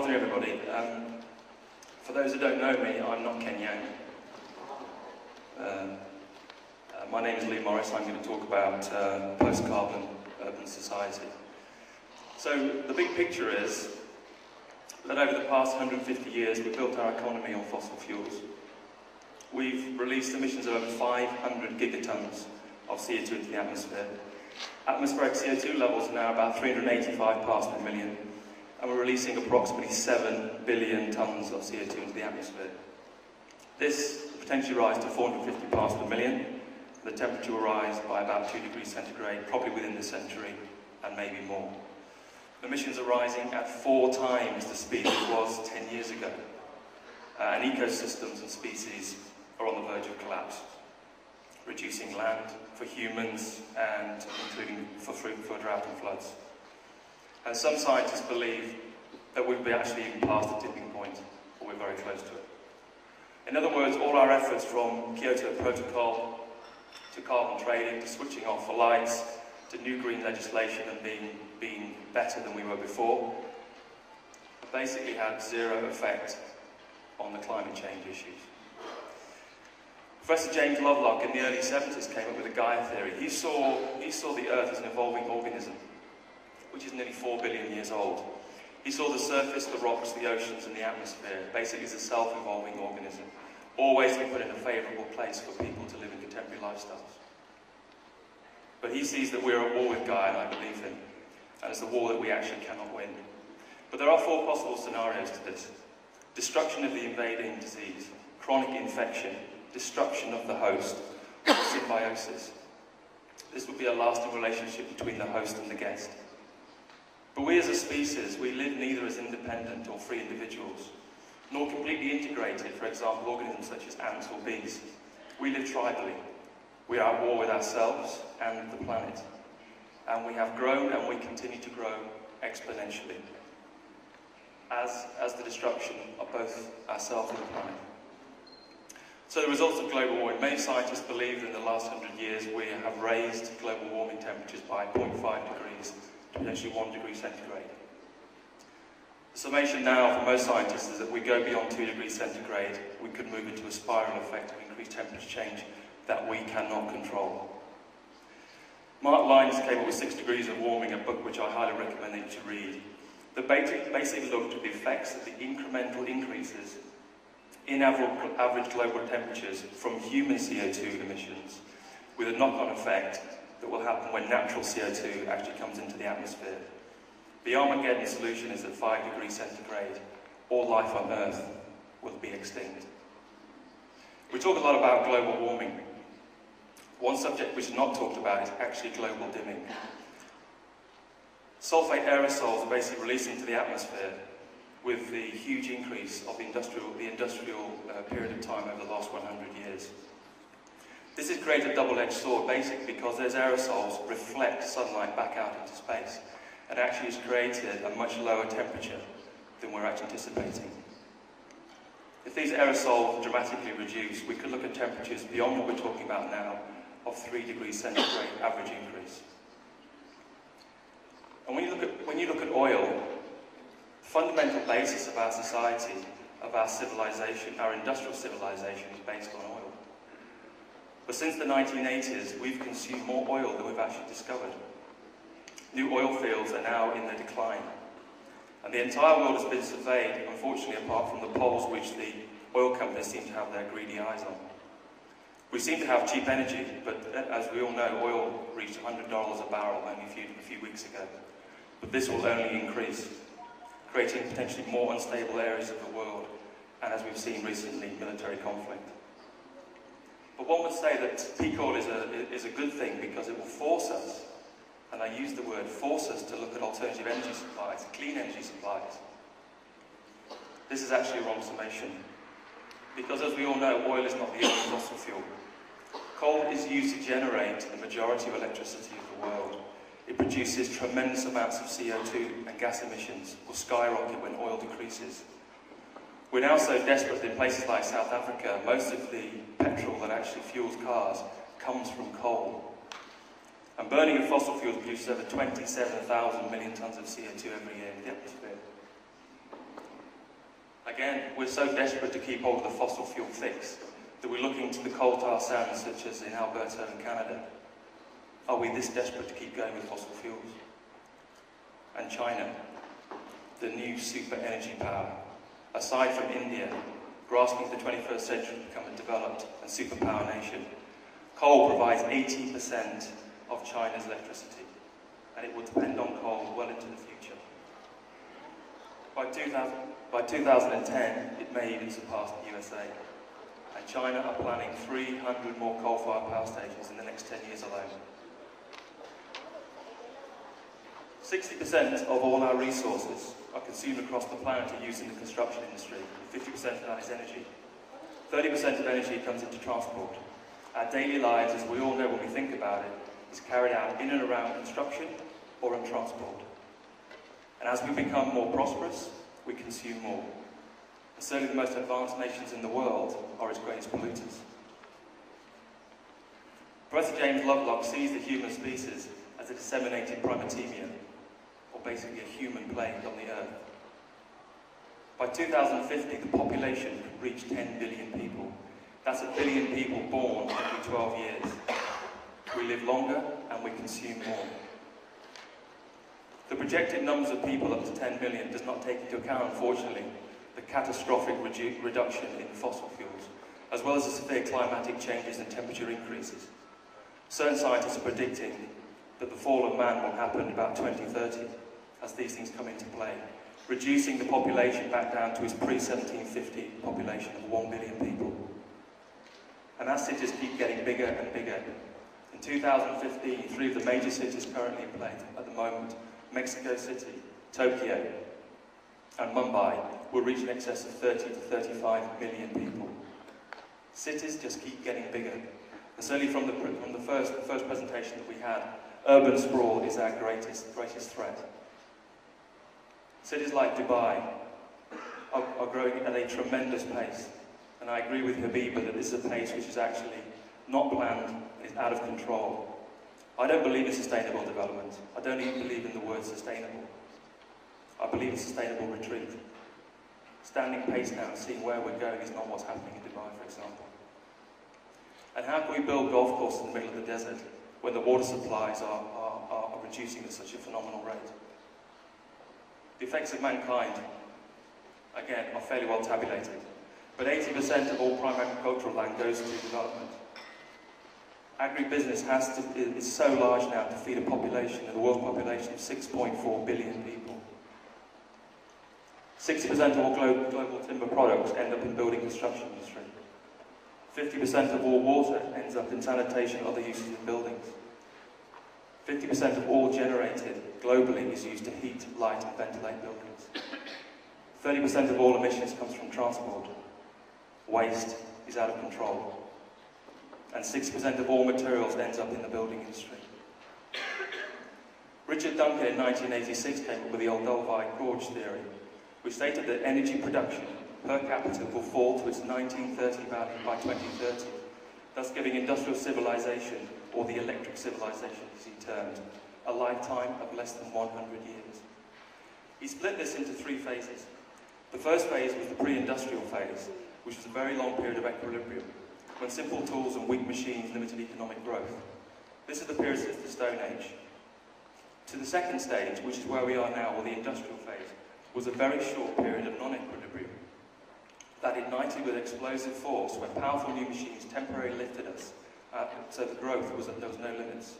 afternoon, everybody. For those who don't know me, I'm not Ken Yang. My name is Lee Morris. I'm going to talk about post-carbon urban society. So the big picture is that over the past 150 years, we've built our economy on fossil fuels. We've released emissions of over 500 gigatons of CO2 into the atmosphere. Atmospheric CO2 levels are now about 385 parts per million, and we're releasing approximately 7 billion tons of CO2 into the atmosphere. This will potentially rise to 450 parts per million. The temperature will rise by about 2 degrees centigrade, probably within this century, and maybe more. Emissions are rising at 4 times the speed it was 10 years ago. And ecosystems and species are on the verge of collapse, reducing land for humans and including for drought and floods. And some scientists believe that we'll be actually even past the tipping point, or we're very close to it. In other words, all our efforts from Kyoto Protocol to carbon trading to switching off for lights to new green legislation and being better than we were before basically had zero effect on the climate change issues. Professor James Lovelock in the early 70s came up with a Gaia theory. He saw the Earth as an evolving organism, which is nearly 4 billion years old. He saw the surface, the rocks, the oceans, and the atmosphere basically as a self-evolving organism, always to be put in a favourable place for people to live in contemporary lifestyles. But he sees that we're at war with Gaia, and I believe him, and it's a war that we actually cannot win. But there are 4 possible scenarios to this. Destruction of the invading disease, chronic infection, destruction of the host, symbiosis. This would be a lasting relationship between the host and the guest. But we as a species, we live neither as independent or free individuals, nor completely integrated, for example, organisms such as ants or bees. We live tribally. We are at war with ourselves and the planet. And we have grown and we continue to grow exponentially as the destruction of both ourselves and the planet. So the results of global warming. Many scientists believe that in the last 100 years we have raised global warming temperatures by 0.5 degrees to potentially 1 degree centigrade. The summation now for most scientists is that we go beyond 2 degrees centigrade, we could move into a spiral effect of increased temperature change that we cannot control. Mark Lyons came up with 6 Degrees of Warming, a book which I highly recommend that you read. That basically looked at the effects of the incremental increases in average global temperatures from human CO2 emissions, with a knock-on effect that will happen when natural CO2 actually comes into the atmosphere. The Armageddon solution is at 5 degrees centigrade, all life on Earth will be extinct. We talk a lot about global warming. One subject which is not talked about is actually global dimming. Sulfate aerosols are basically released into the atmosphere with the huge increase of the industrial period of time over the last 100 years. This has created a double-edged sword, basically because those aerosols reflect sunlight back out into space, and actually has created a much lower temperature than we're actually anticipating. If these aerosols dramatically reduce, we could look at temperatures beyond what we're talking about now of 3 degrees centigrade average increase. And when you look at oil, the fundamental basis of our society, of our civilization, our industrial civilization, is based on oil. But since the 1980s, we've consumed more oil than we've actually discovered. New oil fields are now in their decline. And the entire world has been surveyed, unfortunately, apart from the poles which the oil companies seem to have their greedy eyes on. We seem to have cheap energy, but as we all know, oil reached $100 a barrel only a few weeks ago. But this will only increase, creating potentially more unstable areas of the world, and as we've seen recently, military conflict. But one would say that peak oil is a good thing because it will force us, and I use the word force us, to look at alternative energy supplies, clean energy supplies. This is actually a wrong summation, because as we all know, oil is not the only fossil fuel. Coal is used to generate the majority of electricity of the world. It produces tremendous amounts of CO2, and gas emissions will skyrocket when oil decreases. We're now so desperate that in places like South Africa, most of the petrol that actually fuels cars comes from coal. And burning of fossil fuels produces over 27,000 million tonnes of CO2 every year in the atmosphere. Again, we're so desperate to keep hold of the fossil fuel fix that we're looking to the coal tar sands such as in Alberta and Canada. Are we this desperate to keep going with fossil fuels? And China, the new super energy power, aside from India, grasping the 21st century to become a developed and superpower nation, coal provides 80% of China's electricity, and it will depend on coal well into the future. By 2010, it may even surpass the USA, and China are planning 300 more coal-fired power stations in the next 10 years alone. 60% of all our resources are consumed across the planet and used in the construction industry, and 50% of that is energy. 30% of energy comes into transport. Our daily lives, as we all know when we think about it, is carried out in and around construction or in transport. And as we become more prosperous, we consume more. And certainly the most advanced nations in the world are its greatest polluters. Professor James Lovelock sees the human species as a disseminated primatemia, or basically a human plague on the Earth. By 2050, the population could reach 10 billion people. That's 1 billion people born every 12 years. We live longer and we consume more. The projected numbers of people up to 10 million does not take into account, unfortunately, the catastrophic reduction in fossil fuels, as well as the severe climatic changes and temperature increases. Certain scientists are predicting that the fall of man will happen about 2030 as these things come into play, reducing the population back down to its pre-1750 population of 1 billion people. And our cities keep getting bigger and bigger. In 2015, 3 of the major cities currently in play at the moment, Mexico City, Tokyo, and Mumbai, will reach in excess of 30 to 35 million people. Cities just keep getting bigger. And certainly from the first presentation that we had, urban sprawl is our greatest threat. Cities like Dubai are growing at a tremendous pace. And I agree with Habiba that this is a pace which is actually not planned, it's out of control. I don't believe in sustainable development. I don't even believe in the word sustainable. I believe in sustainable retreat. Standing pace now and seeing where we're going is not what's happening in Dubai, for example. And how can we build golf courses in the middle of the desert when the water supplies are reducing at such a phenomenal rate? The effects of mankind, again, are fairly well tabulated. But 80% of all prime agricultural land goes to development. Agribusiness is so large now to feed a population, the world population of 6.4 billion people. 60% of all global timber products end up in building construction industry. 50% of all water ends up in sanitation and other uses in buildings. 50% of all generated globally is used to heat, light and ventilate buildings. 30% of all emissions comes from transport. Waste is out of control. And 6% of all materials ends up in the building industry. Richard Duncan in 1986 came up with the Olduvai Gorge theory, which stated that energy production per capita will fall to its 1930 value by 2030, thus giving industrial civilization, or the electric civilization as he termed, a lifetime of less than 100 years. He split this into 3 phases. The first phase was the pre-industrial phase, which was a very long period of equilibrium, when simple tools and weak machines limited economic growth. This is the period since the Stone Age. To the second stage, which is where we are now, or the industrial phase, was a very short period of non-equilibrium that ignited with explosive force when powerful new machines temporarily lifted us, so the growth there was no limits.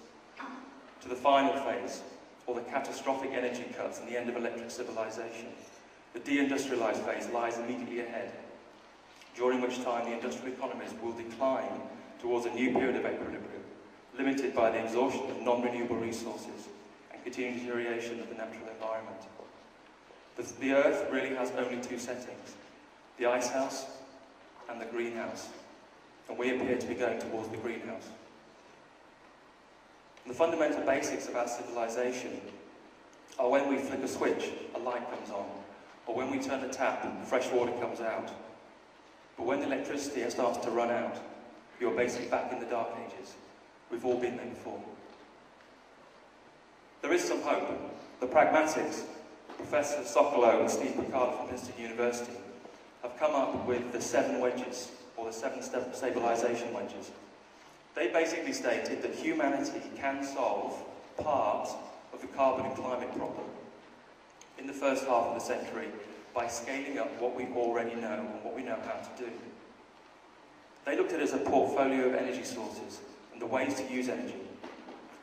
To the final phase, or the catastrophic energy cuts and the end of electric civilization, the deindustrialized phase lies immediately ahead, during which time the industrial economies will decline towards a new period of equilibrium, limited by the exhaustion of non-renewable resources and continued deterioration of the natural environment. The Earth really has only 2 settings, the ice house and the greenhouse, and we appear to be going towards the greenhouse. The fundamental basics of our civilization are when we flick a switch, a light comes on, or when we turn the tap, fresh water comes out. But when the electricity starts to run out, you're basically back in the Dark Ages. We've all been there before. There is some hope. The pragmatics, Professor Sokolow and Steve Picardo from Princeton University, have come up with the 7 wedges, or the 7 stabilisation wedges. They basically stated that humanity can solve part of the carbon and climate problem in the first half of the century by scaling up what we already know and what we know how to do. They looked at it as a portfolio of energy sources and the ways to use energy.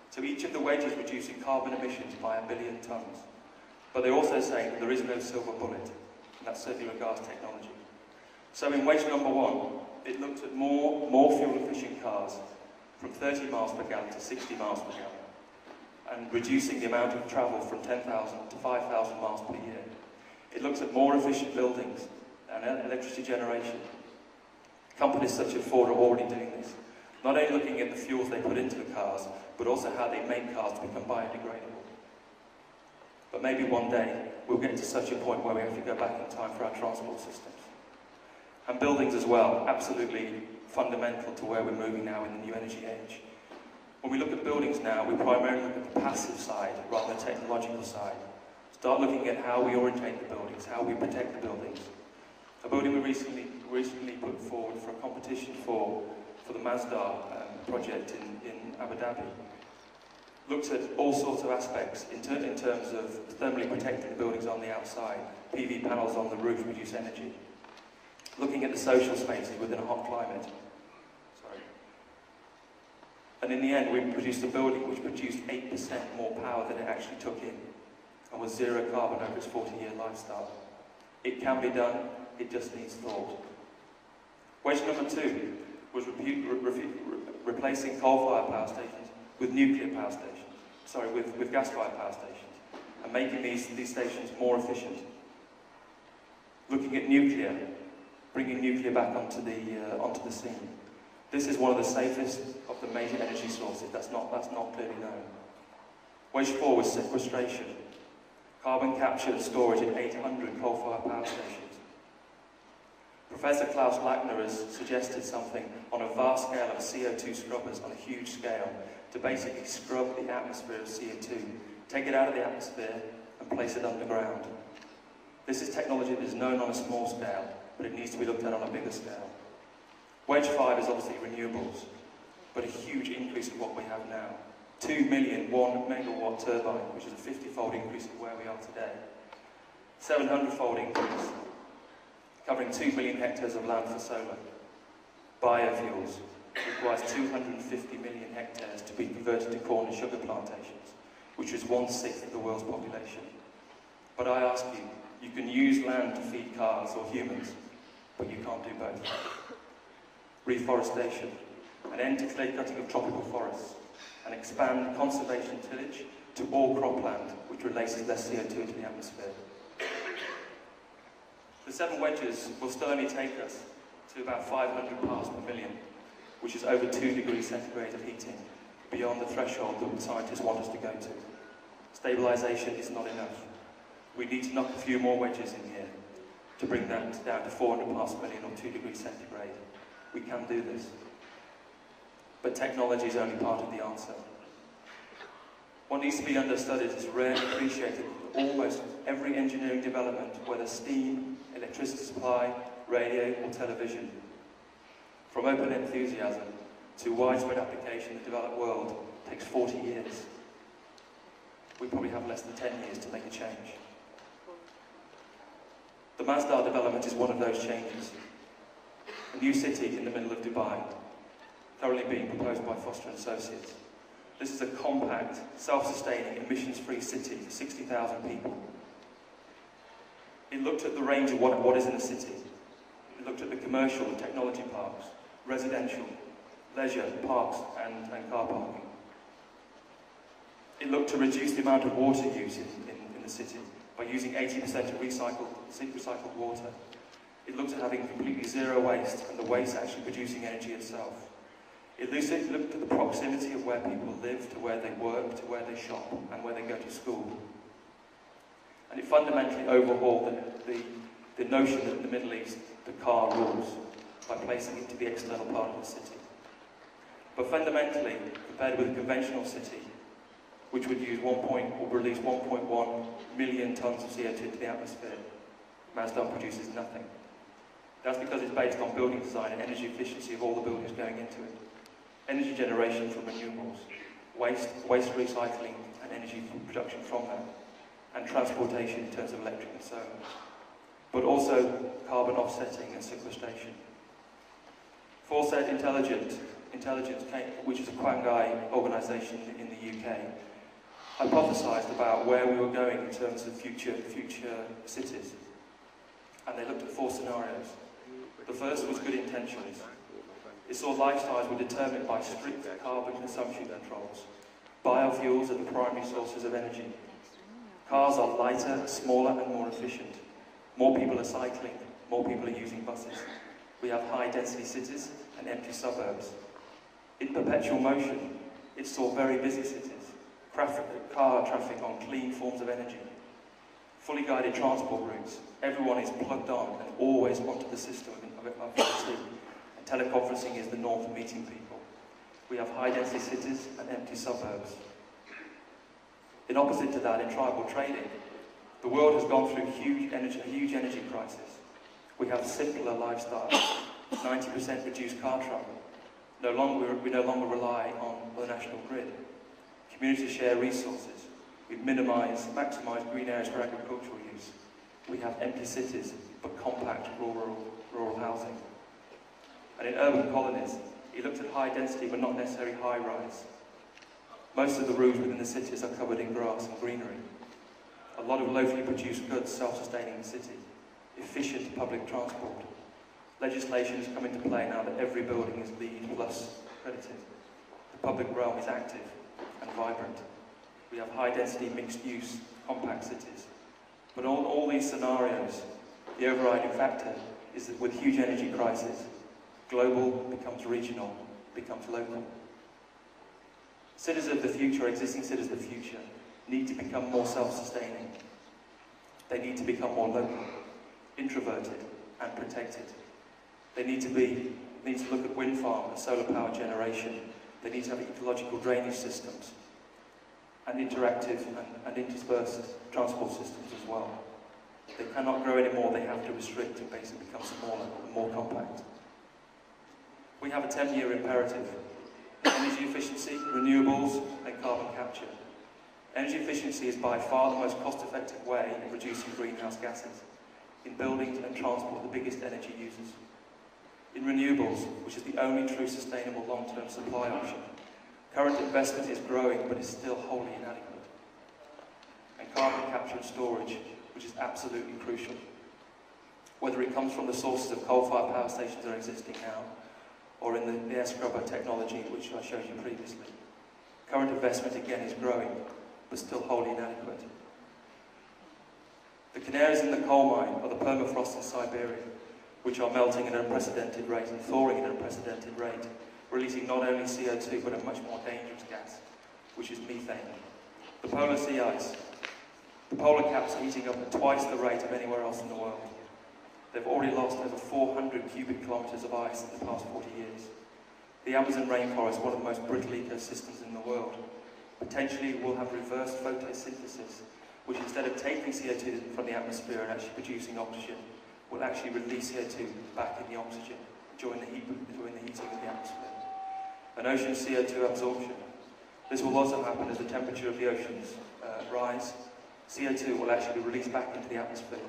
So each of the wedges reducing carbon emissions by 1 billion tonnes. But they're also saying that there is no silver bullet, and that certainly regards technology. So in wedge number 1, it looked at more fuel-efficient cars from 30 miles per gallon to 60 miles per gallon, and reducing the amount of travel from 10,000 to 5,000 miles per year. It looks at more efficient buildings and electricity generation. Companies such as Ford are already doing this. Not only looking at the fuels they put into the cars, but also how they make cars to become biodegradable. But maybe one day we'll get to such a point where we have to go back in time for our transport systems. And buildings as well, absolutely fundamental to where we're moving now in the new energy age. When we look at buildings now, we primarily look at the passive side rather than the technological side. Start looking at how we orientate the buildings, how we protect the buildings. A building we recently put forward for a competition for the Mazda project in Abu Dhabi looked at all sorts of aspects in terms of thermally protecting the buildings on the outside, PV panels on the roof reduce energy, looking at the social spaces within a hot climate. And in the end, we produced a building which produced 8% more power than it actually took in, and was zero carbon over its 40-year lifestyle. It can be done, it just needs thought. Wedge number 2 was replacing coal-fired power stations with nuclear power stations, with gas-fired power stations, and making these stations more efficient. Looking at nuclear, bringing nuclear back onto the scene. This is one of the safest of the major energy sources. That's not clearly known. Wedge 4 was sequestration. Carbon capture and storage in 800 coal-fired power stations. Professor Klaus Lackner has suggested something on a vast scale of CO2 scrubbers on a huge scale to basically scrub the atmosphere of CO2, take it out of the atmosphere and place it underground. This is technology that is known on a small scale, but it needs to be looked at on a bigger scale. Wedge 5 is obviously renewables, but a huge increase in what we have now. 2 million 1 megawatt turbine, which is a 50-fold increase of where we are today. 700-fold increase, covering 2 million hectares of land for solar. Biofuels requires 250 million hectares to be converted to corn and sugar plantations, which is 1/6 of the world's population. But I ask you, you can use land to feed cars or humans, but you can't do both. Reforestation, an end to clear cutting of tropical forests, and expand conservation tillage to all cropland, which releases less CO2 into the atmosphere. The 7 wedges will still only take us to about 500 parts per million, which is over 2 degrees centigrade of heating, beyond the threshold that scientists want us to go to. Stabilisation is not enough. We need to knock a few more wedges in here to bring that down to 400 parts per million or 2 degrees centigrade. We can do this. But technology is only part of the answer. What needs to be understood is rarely appreciated that almost every engineering development, whether steam, electricity supply, radio or television, from open enthusiasm to widespread application in the developed world, takes 40 years. We probably have less than 10 years to make a change. The Mazda development is one of those changes. A new city in the middle of Dubai, currently being proposed by Foster & Associates. This is a compact, self-sustaining, emissions-free city for 60,000 people. It looked at the range of what is in the city. It looked at the commercial and technology parks, residential, leisure, parks and car parking. It looked to reduce the amount of water use in the city by using 80% of recycled water. It looked at having completely zero waste, and the waste actually producing energy itself. It looked at the proximity of where people live, to where they work, to where they shop, and where they go to school. And it fundamentally overhauled the notion that in the Middle East, the car rules, by placing it to the external part of the city. But fundamentally, compared with a conventional city, which would use release 1.1 million tonnes of CO2 to the atmosphere, Mazda produces nothing. That's because it's based on building design and energy efficiency of all the buildings going into it. Energy generation from renewables, waste recycling and energy production from that, and transportation in terms of electric and solar. But also carbon offsetting and sequestration. Foresight Intelligence, which is a Quangai organisation in the UK, hypothesised about where we were going in terms of future cities. And they looked at 4 scenarios. The first was good intentions. It saw lifestyles were determined by strict carbon consumption controls. Biofuels are the primary sources of energy. Cars are lighter, smaller and more efficient. More people are cycling, more people are using buses. We have high-density cities and empty suburbs. In perpetual motion, it saw very busy cities, car traffic on clean forms of energy, fully guided transport routes. Everyone is plugged on and always onto the system of IT, and teleconferencing is the norm for meeting people. We have high-density cities and empty suburbs. In opposite to that, in tribal trading, the world has gone through a huge energy crisis. We have simpler lifestyles, 90% reduced car travel. We no longer rely on the national grid. Communities share resources. We maximise green areas for agricultural use. We have empty cities, but compact rural housing. And in urban colonies, he looked at high density, but not necessarily high rise. Most of the roofs within the cities are covered in grass and greenery. A lot of locally produced goods self-sustaining the city. Efficient public transport. Legislation has come into play now that every building is LEED Plus accredited. The public realm is active and vibrant. We have high-density, mixed-use, compact cities. But all these scenarios, the overriding factor is that with huge energy crisis, global becomes regional, becomes local. Cities of the future, existing cities of the future, need to become more self-sustaining. They need to become more local, introverted and protected. They need to look at wind farm and solar power generation. They need to have ecological drainage systems and interactive and interspersed transport systems as well. They cannot grow anymore, they have to restrict and basically become smaller and more compact. We have a 10-year imperative: energy efficiency, renewables and carbon capture. Energy efficiency is by far the most cost-effective way of reducing greenhouse gases. In buildings and transport, the biggest energy users. In renewables, which is the only true sustainable long-term supply option, current investment is growing but is still wholly inadequate. And carbon capture and storage, which is absolutely crucial. Whether it comes from the sources of coal-fired power stations that are existing now, or in the air scrubber technology, which I showed you previously. Current investment again is growing, but still wholly inadequate. The canaries in the coal mine are the permafrost in Siberia, which are melting at an unprecedented rate and thawing at an unprecedented rate, releasing not only CO2 but a much more dangerous gas, which is methane. The polar sea ice. The polar caps are heating up at twice the rate of anywhere else in the world. They've already lost over 400 cubic kilometres of ice in the past 40 years. The Amazon rainforest, one of the most brittle ecosystems in the world, potentially will have reverse photosynthesis, which instead of taking CO2 from the atmosphere and actually producing oxygen, will actually release CO2 back in the oxygen during the heating of the atmosphere. An ocean CO2 absorption. This will also happen as the temperature of the oceans rise. CO2 will actually be released back into the atmosphere.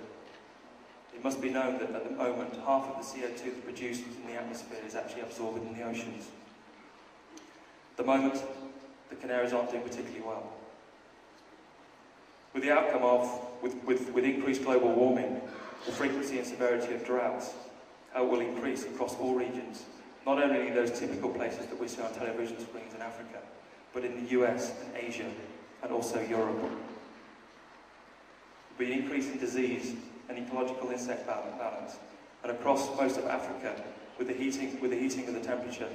It must be known that at the moment, half of the CO2 that's produced in the atmosphere is actually absorbed in the oceans. At the moment, the Canaries aren't doing particularly well. With the outcome of, with increased global warming, the frequency and severity of droughts will increase across all regions, not only in those typical places that we see on television screens in Africa, but in the US and Asia, and also Europe. There'll be an increase in disease and ecological insect balance, and across most of Africa, with the heating of the temperature,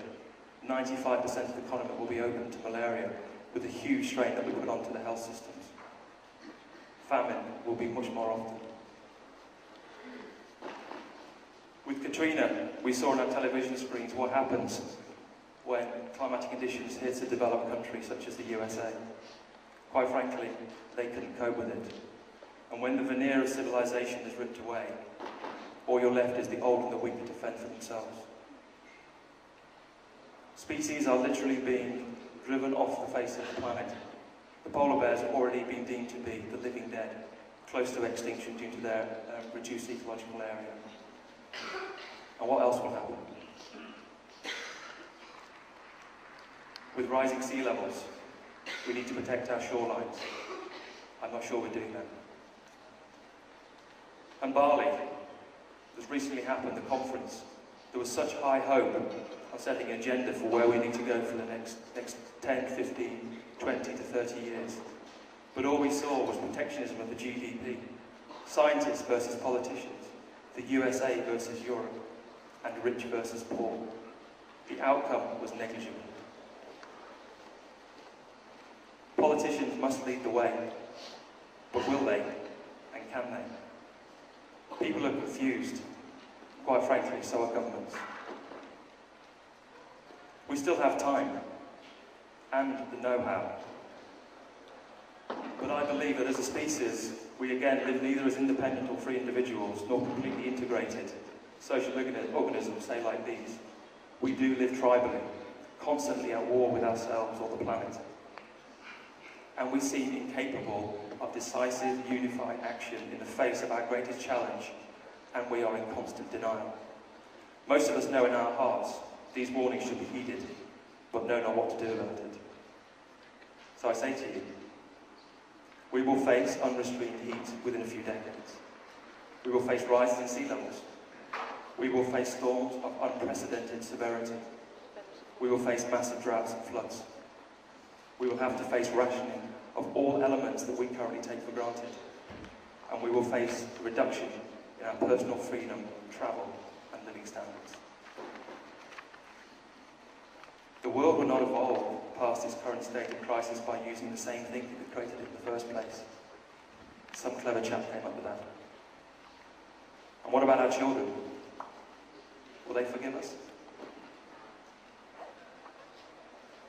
95% of the continent will be open to malaria, with the huge strain that we put onto the health systems. Famine will be much more often. With Katrina, we saw on our television screens what happens when climatic conditions hit a developed country such as the USA. Quite frankly, they couldn't cope with it. And when the veneer of civilization is ripped away, All you're left is the old and the weak to fend for themselves. Species are literally being driven off the face of the planet. The polar bears have already been deemed to be the living dead, close to extinction due to their reduced ecological area. And what else will happen? With rising sea levels, we need to protect our shorelines. I'm not sure we're doing that. And Bali, that's recently happened, the conference, there was such high hope on setting an agenda for where we need to go for the next 10, 15, 20 to 30 years. But all we saw was protectionism of the GDP, scientists versus politicians, the USA versus Europe, and rich versus poor. The outcome was negligible. Politicians must lead the way, but will they, and can they? People are confused. Quite frankly, so are governments. We still have time, and the know-how. But I believe that as a species, we again live neither as independent or free individuals, nor completely integrated social organisms, say like these. We do live tribally, constantly at war with ourselves or the planet. And we seem incapable of decisive, unified action in the face of our greatest challenge, and we are in constant denial. Most of us know in our hearts these warnings should be heeded, but know not what to do about it. So I say to you, we will face unrestrained heat within a few decades. We will face rises in sea levels. We will face storms of unprecedented severity. We will face massive droughts and floods. We will have to face rationing of all elements that we currently take for granted. And we will face a reduction in our personal freedom, travel, and living standards. The world will not evolve past its current state of crisis by using the same thinking that created it in the first place. Some clever chap came up with that. And what about our children? Will they forgive us?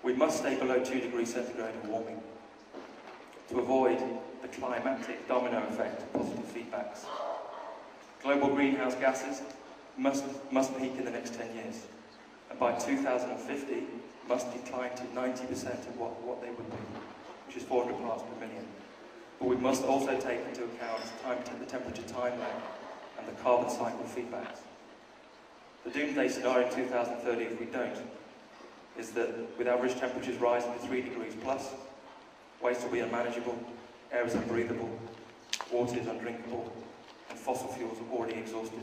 We must stay below 2 degrees centigrade of warming to avoid the climatic domino effect of positive feedbacks. Global greenhouse gases must peak in the next 10 years, and by 2050 must decline to 90% of what they would be, which is 400 parts per million. But we must also take into account the temperature time lag and the carbon cycle feedbacks. The doomsday scenario in 2030, if we don't, is that with average temperatures rising to 3 degrees plus, waste will be unmanageable, air is unbreathable, water is undrinkable, and fossil fuels are already exhausted.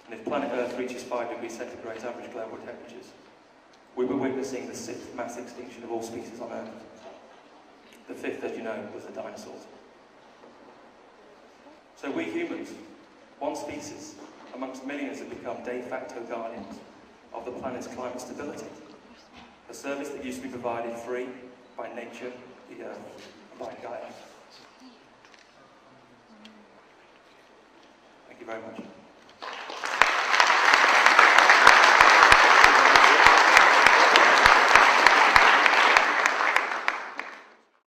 And if planet Earth reaches 5 degrees centigrade average global temperatures, we were witnessing the 6th mass extinction of all species on Earth. The 5th, as you know, was the dinosaurs. So we humans, one species amongst millions, have become de facto guardians of the planet's climate stability. A service that used to be provided free by nature, the Earth, and by Gaia. Thank you very much.